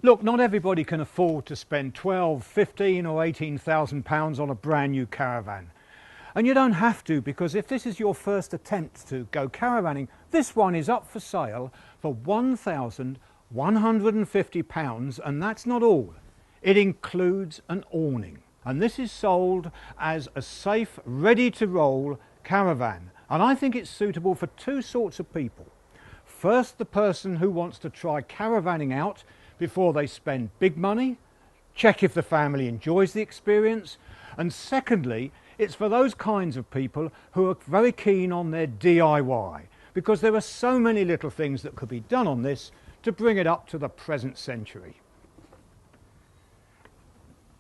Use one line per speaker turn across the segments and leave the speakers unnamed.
Look, not everybody can afford to spend 12, 15 or 18,000 pounds on a brand new caravan. And you don't have to, because if this is your first attempt to go caravanning, this one is up for sale for £1,150, and that's not all. It includes an awning, and this is sold as a safe, ready-to-roll caravan, and I think it's suitable for two sorts of people. First, the person who wants to try caravanning out before they spend big money, check if the family enjoys the experience, and secondly, it's for those kinds of people who are very keen on their DIY, because there are so many little things that could be done on this to bring it up to the present century.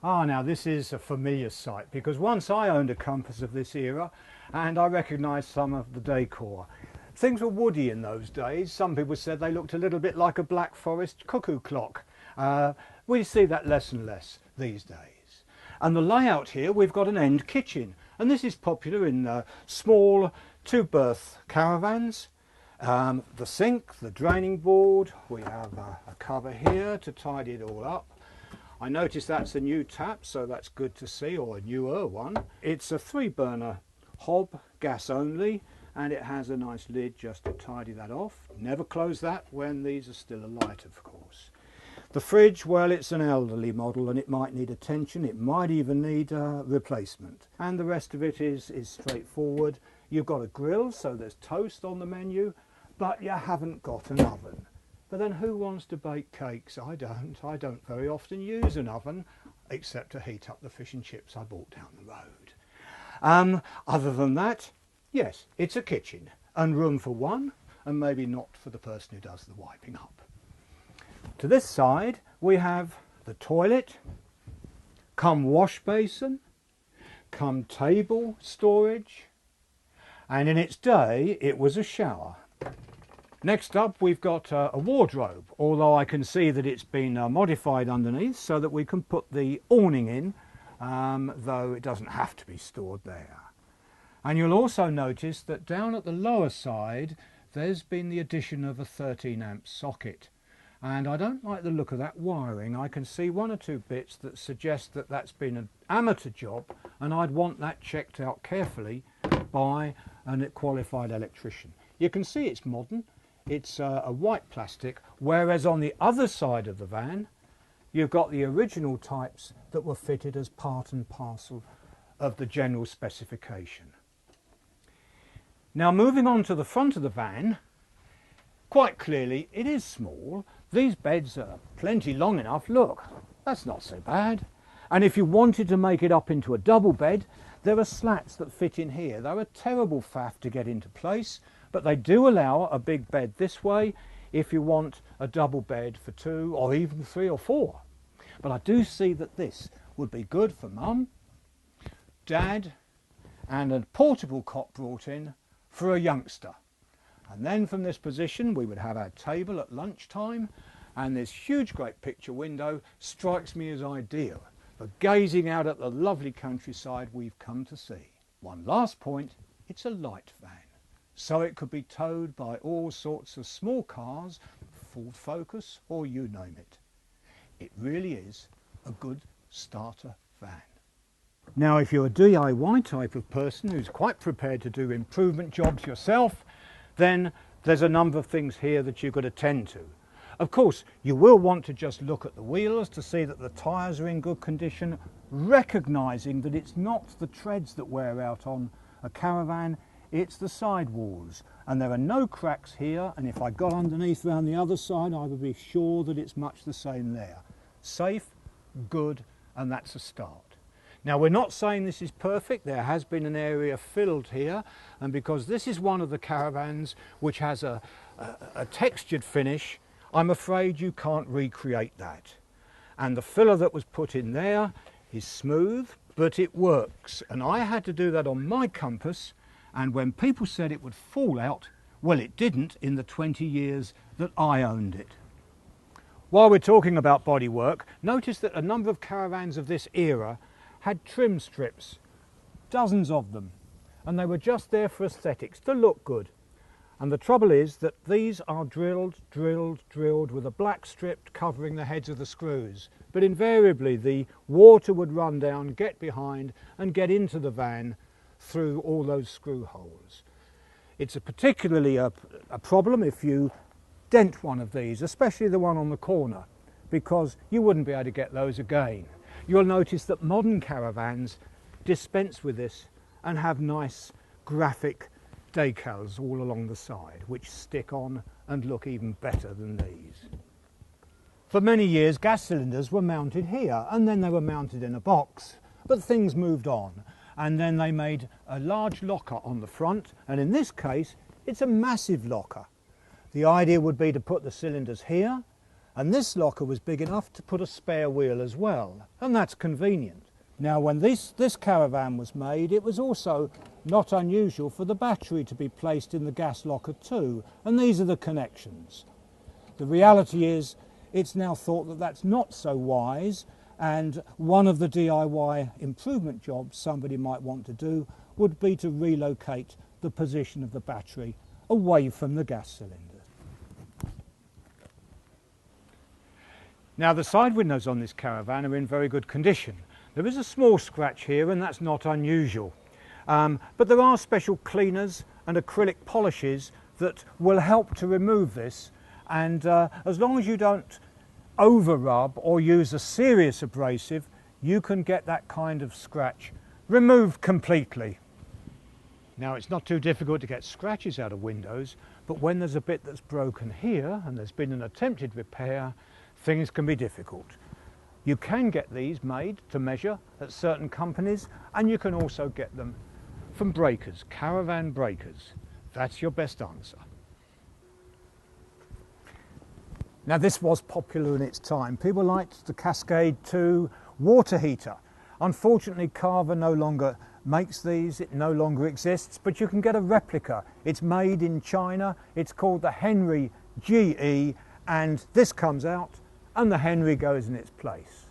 Now this is a familiar sight, because once I owned a compass of this era and I recognised some of the decor. Things were woody in those days. Some people said they looked a little bit like a Black Forest cuckoo clock. We see that less and less these days. And the layout here, we've got an end kitchen, and this is popular in small two-berth caravans. The sink, the draining board, we have a cover here to tidy it all up. I notice that's a new tap, so that's good to see, or a newer one. It's a 3-burner hob, gas only, and it has a nice lid just to tidy that off. Never close that when these are still alight, of course. The fridge, well, it's an elderly model and it might need attention. It might even need replacement. And the rest of it is straightforward. You've got a grill, so there's toast on the menu, but you haven't got an oven. But then who wants to bake cakes? I don't. I don't very often use an oven, except to heat up the fish and chips I bought down the road. Other than that, yes, it's a kitchen and room for one, and maybe not for the person who does the wiping up. To this side we have the toilet, come wash basin, come table storage, and in its day it was a shower. Next up we've got a wardrobe, although I can see that it's been modified underneath so that we can put the awning in, though it doesn't have to be stored there. And you'll also notice that down at the lower side there's been the addition of a 13-amp socket. And I don't like the look of that wiring. I can see one or two bits that suggest that that's been an amateur job, and I'd want that checked out carefully by a qualified electrician. You can see it's modern. It's a white plastic, whereas on the other side of the van you've got the original types that were fitted as part and parcel of the general specification. Now moving on to the front of the van, quite clearly it is small. These beds are plenty long enough. Look, that's not so bad. And if you wanted to make it up into a double bed, there are slats that fit in here. They're a terrible faff to get into place, but they do allow a big bed this way if you want a double bed for 2 or even 3 or 4. But I do see that this would be good for Mum, Dad, and a portable cot brought in for a youngster. And then from this position we would have our table at lunchtime, and this huge great picture window strikes me as ideal for gazing out at the lovely countryside we've come to see. One last point, it's a light van, so it could be towed by all sorts of small cars, Ford Focus or you name it. It really is a good starter van. Now if you're a DIY type of person who's quite prepared to do improvement jobs yourself, then there's a number of things here that you've got to tend to. Of course, you will want to just look at the wheels to see that the tyres are in good condition, recognising that it's not the treads that wear out on a caravan, it's the sidewalls. And there are no cracks here, and if I got underneath round the other side I would be sure that it's much the same there. Safe, good, and that's a start. Now we're not saying this is perfect. There has been an area filled here, and because this is one of the caravans which has a textured finish, I'm afraid you can't recreate that. And the filler that was put in there is smooth, but it works. And I had to do that on my compass, and when people said it would fall out, well, it didn't in the 20 years that I owned it. While we're talking about bodywork, notice that a number of caravans of this era had trim strips, dozens of them, and they were just there for aesthetics, to look good. And the trouble is that these are drilled with a black strip covering the heads of the screws. But invariably the water would run down, get behind and get into the van through all those screw holes. It's particularly a problem if you dent one of these, especially the one on the corner, because you wouldn't be able to get those again. You'll notice that modern caravans dispense with this and have nice graphic decals all along the side, which stick on and look even better than these. For many years gas cylinders were mounted here, and then they were mounted in a box, but things moved on, and then they made a large locker on the front, and in this case it's a massive locker. The idea would be to put the cylinders here, and this locker was big enough to put a spare wheel as well, and that's convenient. Now when this Caravan was made, it was also not unusual for the battery to be placed in the gas locker too, and these are the connections. The reality is it's now thought that that's not so wise, and one of the DIY improvement jobs somebody might want to do would be to relocate the position of the battery away from the gas cylinder. Now the side windows on this Caravan are in very good condition. There is a small scratch here, and that's not unusual. But there are special cleaners and acrylic polishes that will help to remove this, and as long as you don't over rub or use a serious abrasive, you can get that kind of scratch removed completely. Now it's not too difficult to get scratches out of windows, but when there's a bit that's broken here and there's been an attempted repair, things can be difficult. You can get these made to measure at certain companies, and you can also get them from breakers, Caravan breakers. That's your best answer. Now this was popular in its time. People liked the Cascade 2 water heater. Unfortunately Carver no longer makes these, it no longer exists, but you can get a replica. It's made in China, it's called the Henry GE, and this comes out and the Henry goes in its place.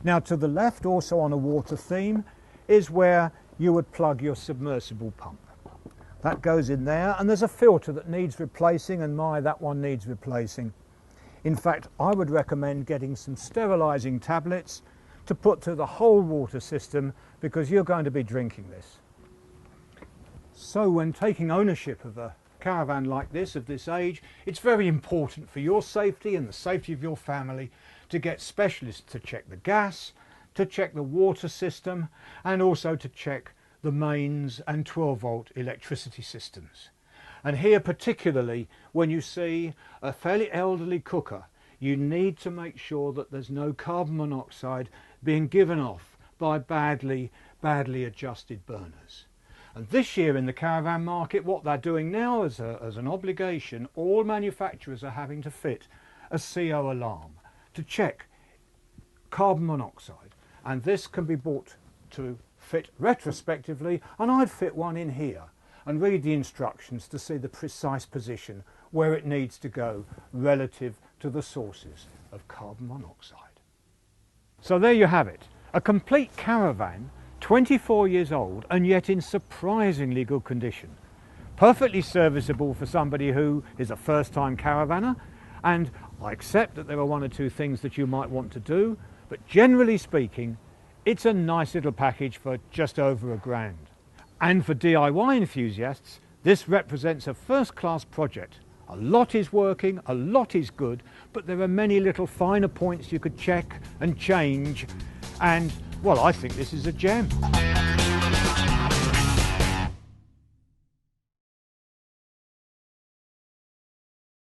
Now to the left, also on a water theme, is where you would plug your submersible pump. That goes in there, and there's a filter that needs replacing, and that one needs replacing. In fact, I would recommend getting some sterilising tablets to put to the whole water system, because you're going to be drinking this. So when taking ownership of a Caravan like this, of this age, it's very important for your safety and the safety of your family to get specialists to check the gas, to check the water system, and also to check the mains and 12-volt electricity systems. And here particularly, when you see a fairly elderly cooker, you need to make sure that there's no carbon monoxide being given off by badly adjusted burners. And this year in the Caravan market, what they're doing now as an obligation, all manufacturers are having to fit a CO alarm to check carbon monoxide. And this can be bought to fit retrospectively, and I'd fit one in here and read the instructions to see the precise position where it needs to go relative to the sources of carbon monoxide. So there you have it, a complete Caravan, 24 years old and yet in surprisingly good condition. Perfectly serviceable for somebody who is a first-time caravaner, and I accept that there are one or two things that you might want to do, but generally speaking, it's a nice little package for just over £1,000. And for DIY enthusiasts, this represents a first-class project. A lot is working, a lot is good, but there are many little finer points you could check and change, and well, I think this is a gem.